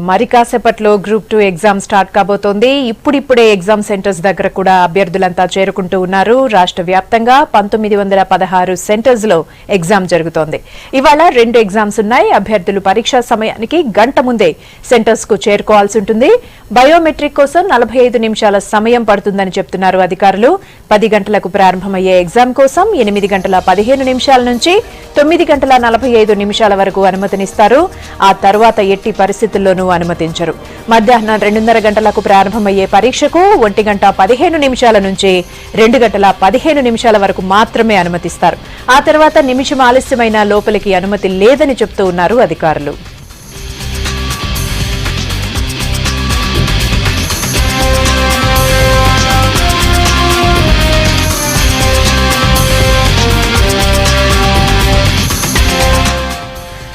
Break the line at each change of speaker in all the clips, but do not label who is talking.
మరి కాసేపట్లో group 2 exam start కాబోతోంది. ఇప్పుడిప్పుడే ఎగ్జామ్ సెంటర్స్ దగ్గర కూడా అభ్యర్థులంతా చేరుకుంటూ ఉన్నారు. రాష్ట్ర వ్యాప్తంగా 1916 సెంటర్స్ లో ఎగ్జామ్ జరుగుతోంది. ఇవాళ 2 ఎగ్జామ్స్ ఉన్నాయి. అభ్యర్థులు పరీక్షా సమయానికి గంట ముందే సెంటర్స్ కు చేరుకోవాల్సి ఉంటుంది. బయోమెట్రిక్ కోసం 45 నిమిషాల సమయం పడుతుందని చెప్తున్నారు అధికారులు. 10 గంటలకు ప్రారంభమయ్యే ఎగ్జామ్ కోసం 8 గంటల 15 నిమిషాల నుంచి 9 గంటల 45 నిమిషాల వరకు అనుమతినిస్తారు. ఆ తర్వాత ఎట్టి పరిస్థితుల్లోనూ అనుమతించరు. మధ్యాహ్నం 2:30 గంటలకు ప్రారంభమయ్యే పరీక్షకు 1 గంట 15 నిమిషాల నుంచి 2 గంటల 15 నిమిషాల వరకు మాత్రమే అనుమతిస్తారు. ఆ తర్వాత నిమిషం ఆలస్యమైన లోపలికి అనుమతి లేదని చెప్తూ ఉన్నారు అధికారులు.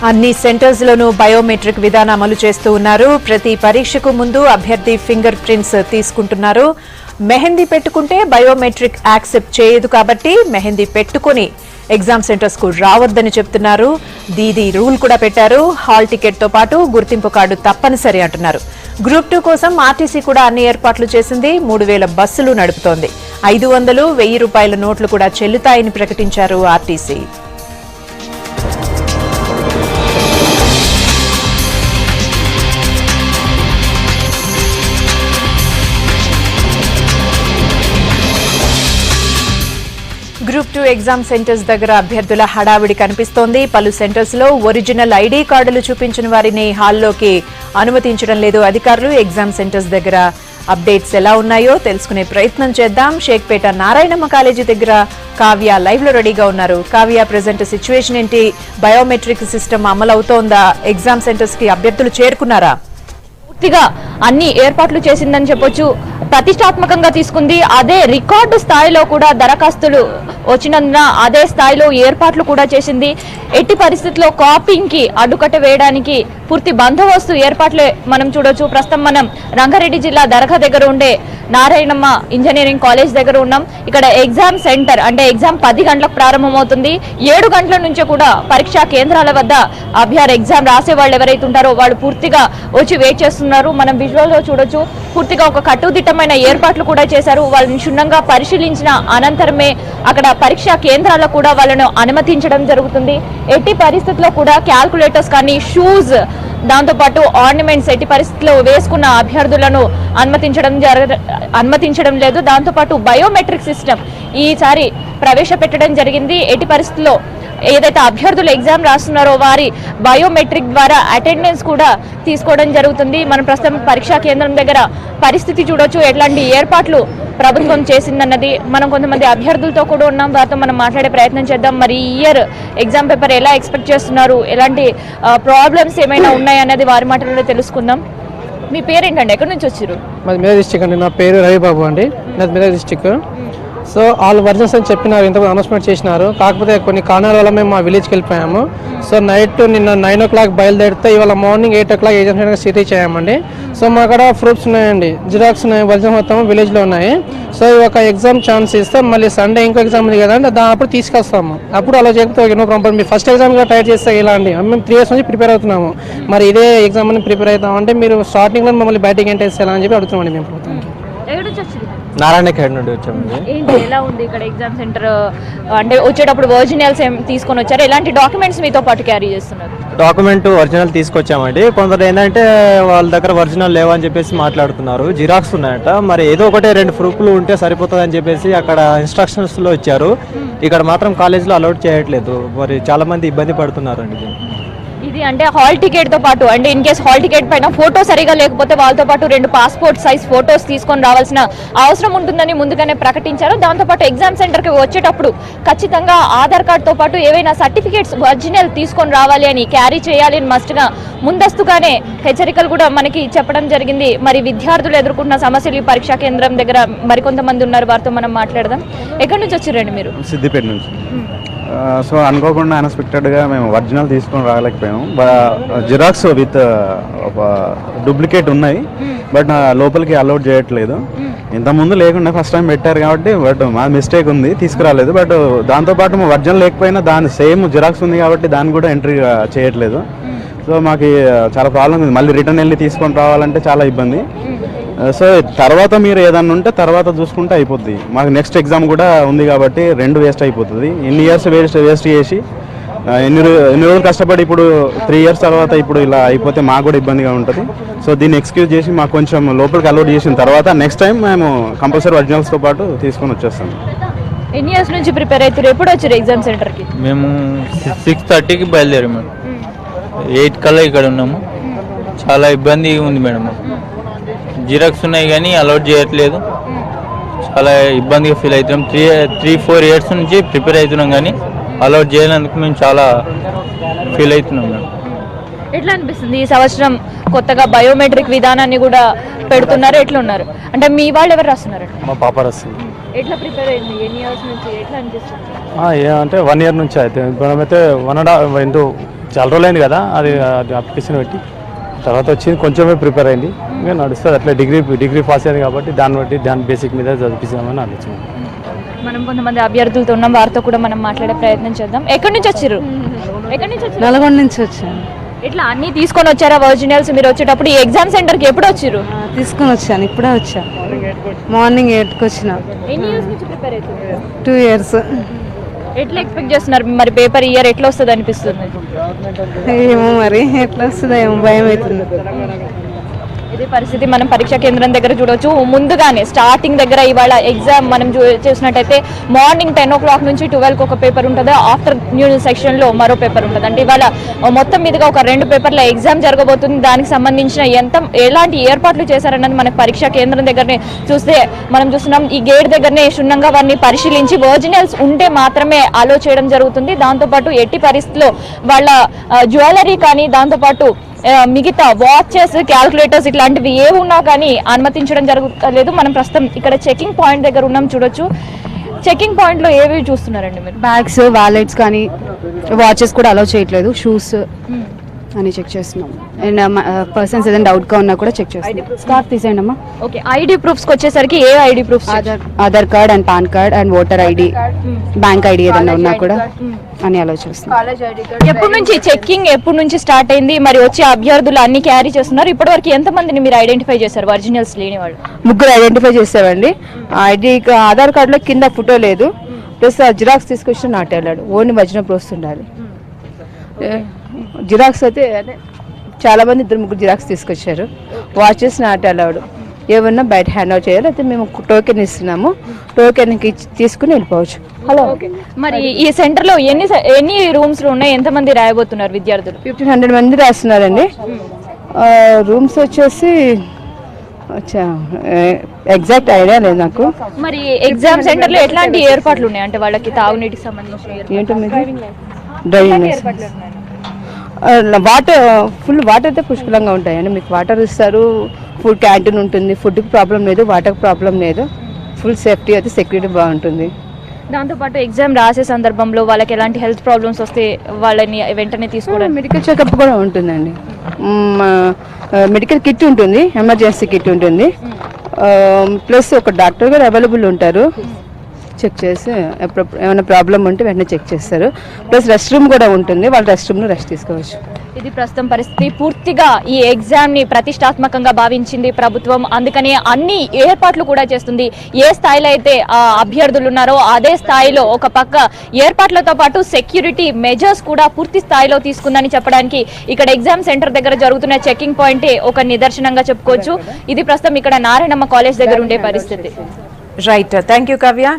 అన్ని సెంటర్స్ లోనూ బయోమెట్రిక్ విధానం అమలు చేస్తూ ఉన్నారు. ప్రతి పరీక్షకు ముందు అభ్యర్థి ఫింగర్ ప్రింట్స్ తీసుకుంటున్నారు. మెహందీ పెట్టుకుంటే బయోమెట్రిక్ యాక్సెప్ట్ చేయదు కాబట్టి మెహందీ పెట్టుకుని ఎగ్జామ్ సెంటర్స్ కు రావద్దని చెప్తున్నారు. దీది రూల్ కూడా పెట్టారు. హాల్ టికెట్ తో పాటు గుర్తింపు కార్డు తప్పనిసరి అంటున్నారు. గ్రూప్ 2 కోసం ఆర్టీసీ కూడా అన్ని ఏర్పాట్లు చేసింది. 3000 బస్సులు నడుపుతోంది. 500, 1000 రూపాయల నోట్లు కూడా చెల్లుతాయని ప్రకటించారు ఆర్టీసీ. గ్రూప్ 2 ఎగ్జామ్ సెంటర్స్ దగ్గర అభ్యర్థుల హడావిడి కనిపిస్తోంది. పలు సెంటర్స్ లో ఒరిజినల్ ఐడి కార్డులు చూపించిన వారిని హాల్లోకి అనుమతించడం లేదు అధికారులు. ఎగ్జామ్ సెంటర్స్ దగ్గర అప్డేట్స్ ఎలా ఉన్నాయో తెలుసుకునే ప్రయత్నం చేద్దాం. షేక్పేట నారాయణమ్మ కాలేజీ దగ్గర కావ్య లైవ్ లో రెడీగా ఉన్నారు. కావ్య, ప్రెజెంట్ సిచ్యువేషన్ ఏంటి? బయోమెట్రిక్ సిస్టమ్ అమలు అవుతోందా? ఎగ్జామ్ సెంటర్స్ కి అభ్యర్థులు చేరుకున్నారా?
పూర్తిగా అన్ని ఏర్పాట్లు చేసిందని చెప్పొచ్చు. ప్రతిష్టాత్మకంగా తీసుకుంది. అదే రికార్డు స్థాయిలో కూడా దరఖాస్తులు వచ్చినందున అదే స్థాయిలో ఏర్పాట్లు కూడా చేసింది. ఎట్టి పరిస్థితుల్లో కాపింగ్ కి అడ్డుకట్ట వేయడానికి పూర్తి బందోబస్తు ఏర్పాట్లే మనం చూడొచ్చు. ప్రస్తుతం మనం రంగారెడ్డి జిల్లా దర్గా దగ్గర ఉండే నారాయణమ్మ ఇంజనీరింగ్ కాలేజ్ దగ్గర ఉన్నాం. ఇక్కడ ఎగ్జామ్ సెంటర్ అంటే ఎగ్జామ్ 10 గంటలకు ప్రారంభమవుతుంది. 7 గంటల నుంచి కూడా పరీక్షా కేంద్రాల వద్ద అభ్యర్థి ఎగ్జామ్ రాసే వాళ్ళు ఎవరైతే ఉంటారో వాళ్ళు పూర్తిగా వచ్చి వెయిట్ చేస్తున్నారు. మనం విజువల్ లో చూడొచ్చు. పూర్తిగా ఒక కట్టుదిట్టమైన ఏర్పాట్లు కూడా చేశారు. వాళ్ళని క్షుణ్ణంగా పరిశీలించిన అనంతరమే అక్కడ పరీక్షా కేంద్రాల్లో కూడా వాళ్ళను అనుమతించడం జరుగుతుంది. ఎట్టి పరిస్థితుల్లో కూడా క్యాల్కులేటర్స్ కానీ, షూస్, దాంతోపాటు ఆర్నమెంట్స్ ఎట్టి పరిస్థితుల్లో వేసుకున్న అభ్యర్థులను అనుమతించడం లేదు. దాంతోపాటు బయోమెట్రిక్ సిస్టమ్ ఈసారి ప్రవేశపెట్టడం జరిగింది. ఎట్టి పరిస్థితుల్లో ఏదైతే అభ్యర్థులు ఎగ్జామ్ రాస్తున్నారో వారి బయోమెట్రిక్ ద్వారా అటెండెన్స్ కూడా తీసుకోవడం జరుగుతుంది. మనం ప్రస్తుతం పరీక్షా కేంద్రం దగ్గర పరిస్థితి చూడొచ్చు. ఎట్లాంటి ఏర్పాట్లు ప్రభుత్వం చేసిందన్నది. మనం కొంతమంది అభ్యర్థులతో కూడా ఉన్నాం. వారితో మనం మాట్లాడే ప్రయత్నం చేద్దాం. మరి ఈ ఇయర్ ఎగ్జామ్ పేపర్ ఎలా ఎక్స్పెక్ట్ చేస్తున్నారు, ఎలాంటి ప్రాబ్లమ్స్ ఏమైనా ఉన్నాయన్నది వారి మాటల్లో తెలుసుకుందాం. మీ పేరు ఏంటండి? ఎక్కడి నుంచి వచ్చారు?
మాది మెదక్ డిస్టిక్ అండి. నా పేరు రవిబాబు అండి. నాది Medak district. So all versions అని చెప్పినారు, ఇంతకు అనౌన్స్మెంట్ చేసినారు. కాకపోతే కొన్ని కారణాల వల్ల మేము మా విలేజ్కి వెళ్ళిపోయాము. సో నిన్న 9 o'clock బయలుదేరితే ఇవాళ మార్నింగ్ 8 o'clock ఎగ్జామ్ సెంటర్కి సిటీ చేయమండి. సో మా అక్కడ ప్రూఫ్స్ ఉన్నాయండి, జిరాక్స్ ఉన్నాయి, వర్జన్ మొత్తం విలేజ్లో ఉన్నాయి. సో ఒక ఎగ్జామ్ ఛాన్స్ ఇస్తే మళ్ళీ సండే ఇంకో ఎగ్జామ్ ఉంది కదండి, అప్పుడు తీసుకొస్తాము. అప్పుడు అలా చెప్తే నో ప్రాబ్లం. మీరు ఫస్ట్ ఎగ్జామ్గా ట్రై చేస్తే ఇలా అండి, మేము 3 years నుంచి ప్రిపేర్ అవుతున్నాము. మరి ఇదే ఎగ్జామ్ అని ప్రిపేర్ అవుతామంటే మీరు స్టార్టింగ్లో మమ్మల్ని బయటికి ఎంటర్ చేసేలా అని చెప్పి అడుగుతున్నామండి మేము ప్రభుత్వానికి.
నారాయణఖేడ్ నుండి వచ్చామండి.
ఏంటి ఎలా ఉంది ఇక్కడ ఎగ్జామ్ సెంటర్? అంటే వచ్చేటప్పుడు ఒరిజినల్స్ ఏం తీసుకొని వచ్చారు? ఎలాంటి డాక్యుమెంట్స్ మీతో పాటు క్యారీ చేస్తున్నారు?
డాక్యుమెంట్ ఒరిజినల్ తీసుకొచ్చామండి. కొందరు ఏంటంటే వాళ్ళ దగ్గర ఒరిజినల్ లేవని చెప్పేసి మాట్లాడుతున్నారు. జిరాక్స్ ఉన్నాయట. మరి ఏదో ఒకటే 2 ప్రూఫ్లు ఉంటే సరిపోతుంది అని చెప్పేసి అక్కడ ఇన్స్ట్రక్షన్స్ లో ఇచ్చారు. ఇక్కడ మాత్రం కాలేజ్లో అలౌట్ చేయట్లేదు. మరి చాలా మంది ఇబ్బంది పడుతున్నారు అండి.
ఇది అంటే హాల్ టికెట్ తో పాటు అంటే ఇన్ కేస్ హాల్ టికెట్ పైన ఫోటో సరిగా లేకపోతే వాళ్ళతో పాటు 2 పాస్పోర్ట్ సైజ్ ఫోటోస్ తీసుకొని రావాల్సిన అవసరం ఉంటుందని ముందుగానే ప్రకటించారు. దాంతోపాటు ఎగ్జామ్ సెంటర్ కి వచ్చేటప్పుడు ఖచ్చితంగా ఆధార్ కార్డ్ తో పాటు ఏవైనా సర్టిఫికేట్స్ ఒరిజినల్ తీసుకొని రావాలి అని, క్యారీ చేయాలి అని మస్ట్ గా ముందస్తుగానే హెచ్చరికలు కూడా మనకి చెప్పడం జరిగింది. మరి విద్యార్థులు ఎదుర్కొంటున్న సమస్యలు ఈ పరీక్షా కేంద్రం దగ్గర మరికొంతమంది ఉన్నారు, వారితో మనం మాట్లాడదాం. ఎక్కడి నుంచి వచ్చారండి మీరు?
సిద్దిపేట నుంచి. సో అనుకోకుండా అన్ఎక్స్పెక్టెడ్గా మేము ఒరిజినల్ తీసుకొని రాలేకపోయాము. జిరాక్స్ విత్ డూప్లికేట్ ఉన్నాయి, బట్ లోపలికి అలౌట్ చేయట్లేదు. ఇంతకుముందు లేకుండా ఫస్ట్ టైం పెట్టారు కాబట్టి, బట్ మా మిస్టేక్ ఉంది, తీసుకురాలేదు. బట్ దాంతోపాటు ఒరిజినల్ లేకపోయినా దాని సేమ్ జిరాక్స్ ఉంది కాబట్టి దాన్ని కూడా ఎంట్రీ చేయట్లేదు. సో మాకు చాలా ప్రాబ్లం ఉంది, మళ్ళీ రిటర్న్ వెళ్ళి తీసుకొని రావాలంటే చాలా ఇబ్బంది. సో తర్వాత మీరు ఏదన్నా ఉంటే తర్వాత చూసుకుంటే అయిపోద్ది. మాకు నెక్స్ట్ ఎగ్జామ్ కూడా ఉంది కాబట్టి 2 వేస్ట్ అయిపోతుంది. ఎన్ని ఇయర్స్ వేస్ట్ చేసి ఎన్ని రోజులు కష్టపడి ఇప్పుడు 3 ఇయర్స్ తర్వాత ఇప్పుడు ఇలా అయిపోతే మాకు కూడా ఇబ్బందిగా ఉంటుంది. సో దీన్ని ఎక్స్క్యూజ్ చేసి మాకు కొంచెం లోపలికి అలౌట్ చేసిన తర్వాత నెక్స్ట్ టైం మేము కంపల్సరీ ఒరిజినల్స్తో పాటు తీసుకొని వచ్చేస్తాం.
ఎన్ని ఇయర్స్ నుంచి ప్రిపేర్ అవుతారు? ఎప్పుడు వచ్చారు ఎగ్జామ్ సెంటర్కి?
మేము 6:30కి బయలుదేరాం మేడం. 8 కల్లా ఇక్కడ ఉన్నాము. చాలా ఇబ్బంది ఉంది మేడం. జిరాక్స్ ఉన్నాయి కానీ అలౌట్ చేయట్లేదు. చాలా ఇబ్బందిగా ఫీల్ అవుతున్నాం. 3-4 ఇయర్స్ నుంచి ప్రిపేర్ అవుతున్నాం కానీ అలౌట్ చేయనందుకు మేము చాలా ఫీల్ అవుతున్నాం మేడం.
ఎట్లా అనిపిస్తుంది ఈ సంవత్సరం కొత్తగా బయోమెట్రిక్ విధానాన్ని కూడా పెడుతున్నారు? ఎట్లా ఉన్నారు అంటే మీ వాళ్ళు ఎవరు రాస్తున్నారు?
మా పాప రాస్తుంది.
ఎట్లా ప్రిపేర్ అయింది? ఎన్ని ఇయర్స్ నుంచి ఎట్లా అనిపిస్తుంది?
ఏమంటే 1 ఇయర్ నుంచి అయితే మనమైతే 1.5 చాలా రోజులు అయింది కదా, అది అప్లికేషన్ పెట్టి తర్వాత వచ్చింది, కొంచెమే ప్రిపేర్ అయింది. ఇంకా నడుస్తుంది అట్లా. డిగ్రీ పాస్ అయింది కాబట్టి దాని బేసిక్ మీద చదివిస్తామని ఆలోచన.
మనం కొంతమంది అభ్యర్థులతో ఉన్నాం, వారితో కూడా మనం మాట్లాడే ప్రయత్నం చేద్దాం. ఎక్కడి నుంచి వచ్చారు?
నల్గొండ నుంచి వచ్చాను.
ఇట్లా అన్ని తీసుకొని వచ్చారా ఒరిజినల్స్? మీరు వచ్చేటప్పుడు ఈ ఎగ్జామ్ సెంటర్కి ఎప్పుడు వచ్చారు?
తీసుకొని వచ్చాను, ఇప్పుడే వచ్చా. మార్నింగ్ 8కి వచ్చిన.
ఎన్ని ఇయర్స్ నుంచి ప్రిపేర్ అవుతుంది?
2 ఇయర్స్.
ఎట్లా ఎక్స్పెక్ట్ చేస్తున్నారు మరి? పేపర్ ఇయర్ ఎట్లా వస్తుంది అనిపిస్తుంది?
ఏమో మరి ఎట్లా వస్తుందో ఏమో, భయం అవుతుంది.
ఇదే పరిస్థితి మనం పరీక్షా కేంద్రం దగ్గర చూడవచ్చు. ముందుగానే స్టార్టింగ్ దగ్గర ఇవాళ ఎగ్జామ్ మనం చూసినట్టయితే మార్నింగ్ 10 o'clock నుంచి 12కి ఒక పేపర్ ఉంటుంది. ఆఫ్టర్నూన్ సెక్షన్లో మరో పేపర్ ఉంటుంది. అంటే ఇవాళ మొత్తం మీదుగా ఒక 2 పేపర్ల ఎగ్జామ్ జరగబోతుంది. దానికి సంబంధించిన ఎలాంటి ఏర్పాట్లు చేశారన్నది మనకి పరీక్షా కేంద్రం దగ్గరనే చూస్తే మనం చూస్తున్నాం. ఈ గేట్ దగ్గరనే క్షుణ్ణంగా వారిని పరిశీలించి ఒరిజినల్స్ ఉంటే మాత్రమే అలో చేయడం జరుగుతుంది. దాంతోపాటు ఎట్టి పరిస్థితిలో వాళ్ళ జ్యువెలరీ కానీ, దాంతోపాటు మిగతా వాచెస్, క్యాల్కులేటర్స్ ఇట్లాంటివి ఏ ఉన్నా కానీ అనుమతించడం జరగలేదు. మనం ప్రస్తుతం ఇక్కడ చెకింగ్ పాయింట్ దగ్గర ఉన్నాం, చూడొచ్చు. చెకింగ్ పాయింట్ లో ఏవి చూస్తున్నారండి మీరు?
బ్యాగ్స్, వాలెట్స్ కానీ వాచెస్ కూడా అలౌ చేయట్లేదు. షూస్ అని చెక్ చేస్తున్నాం. అండ్ పర్సన్స్ ఏదైనా డౌట్గా ఉన్నా కూడా చెక్ చేస్తున్నాం. స్కార్ఫ్ తీసేయండి అమ్మా.
ఓకే, ఐడి ప్రూఫ్స్కి వచ్చేసరికి ఏ ID proofs?
Aadhaar card and PAN card and voter ID, bank ID ఏదైనా ఉన్నా కూడా అని అలౌ చేస్తున్నాం.
ఎప్పటి నుంచి చెకింగ్ ఎప్పటి నుంచి స్టార్ట్ అయింది? మరి వచ్చే అభ్యర్థులు అన్ని క్యారీ చేస్తున్నారు. ఇప్పటివరకు ఎంతమందిని మీరు ఐడెంటిఫై చేశారు ఒరిజినల్స్ లేని వాళ్ళు?
3 ఐడెంటిఫై చేసామండి. ఐడి ఆధార్ కార్డులో కింద ఫోటో లేదు, ప్లస్ జిరాక్స్ తీసుకొచ్చిన నాట్ వెళ్ళాడు. ఓన్లీ ఒరిజినల్ ప్రూఫ్స్ ఉండాలి. జిరాక్స్ అయితే చాలా మంది 2-3 జిరాక్స్ తీసుకొచ్చారు. Watches not allowed. ఏమన్నా బయట హ్యాండ్ ఓవర్ చేయాలి. అయితే మేము టోకెన్ ఇస్తున్నాము, టోకెన్ తీసుకుని వెళ్ళిపోవచ్చు. హలో,
మరి ఈ సెంటర్ లో ఎన్ని రూమ్స్ ఉన్నాయి? ఎంతమంది రాయబోతున్నారు విద్యార్థులు?
1500 మంది రాస్తున్నారండి. రూమ్స్ వచ్చేసి ఎగ్జాక్ట్ ఐడియా లేదు నాకు.
మరి ఎగ్జామ్ సెంటర్ లో ఎట్లాంటి ఏర్పాట్లు ఉన్నాయి? అంటే వాళ్ళకి తాగునీటికి సంబంధించిన
ఏంటో డ్రైవింగ్, వాటర్, ఫుల్ వాటర్ అయితే పుష్కలంగా ఉంటాయండి. మీకు వాటర్ ఇస్తారు, ఫుడ్ క్యాంటీన్ ఉంటుంది, ఫుడ్కి ప్రాబ్లం లేదు, వాటర్కి ప్రాబ్లం లేదు. ఫుల్ సేఫ్టీ అయితే, సెక్యూరిటీ బాగుంటుంది.
దాంతోపాటు ఎగ్జామ్ రాసే సందర్భంలో వాళ్ళకి ఎలాంటి హెల్త్ ప్రాబ్లమ్స్ వస్తే వాళ్ళని వెంటనే తీసుకోవడం?
మెడికల్ చెకప్ కూడా ఉంటుందండి. మెడికల్ కిట్ ఉంటుంది, ఎమర్జెన్సీ కిట్ ఉంటుంది, ప్లస్ ఒక డాక్టర్ గారు అవైలబుల్ ఉంటారు. చెక్ చేసి ఏమైనా ప్రాబ్లం ఉంటే వెంటనే చెక్ చేస్తారు. ప్లస్ రెస్ట్ రూమ్ కూడా ఉంటుంది, వాళ్ళు రెస్ట్ రూమ్లో రెస్ట్ తీసుకోవచ్చు.
ఇది ప్రస్తుతం పరిస్థితి. పూర్తిగా ఈ ఎగ్జామ్ ని ప్రతిష్టాత్మకంగా భావించింది ప్రభుత్వం. అందుకని అన్ని ఏర్పాట్లు కూడా చేస్తుంది. ఏ స్థాయిలో అయితే అభ్యర్థులు ఉన్నారో అదే స్థాయిలో ఒక పక్క ఏర్పాట్లతో పాటు సెక్యూరిటీ మెజర్స్ కూడా పూర్తి స్థాయిలో తీసుకుందని చెప్పడానికి ఇక్కడ ఎగ్జామ్ సెంటర్ దగ్గర జరుగుతున్న చెకింగ్ పాయింటే ఒక నిదర్శనంగా చెప్పుకోవచ్చు. ఇది ప్రస్తుతం ఇక్కడ నారాయణమ్మ కాలేజ్ దగ్గర ఉండే పరిస్థితి.
Right, thank you Kavya.